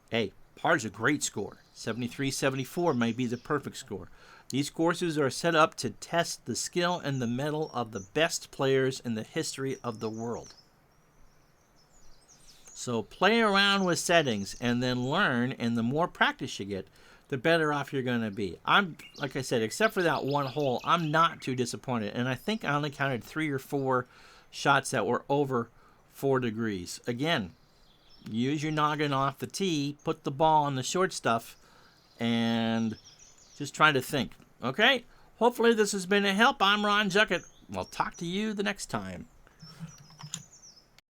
hey, par's a great score. 73, 74 may be the perfect score. These courses are set up to test the skill and the mettle of the best players in the history of the world. So play around with settings and then learn, and the more practice you get, the better off you're going to be. Like I said, except for that one hole, I'm not too disappointed. And I think I only counted 3 or 4 shots that were over 4 degrees. Again, use your noggin off the tee, put the ball on the short stuff, and just try to think. Okay? Hopefully this has been a help. I'm Ron Juckett. I'll talk to you the next time.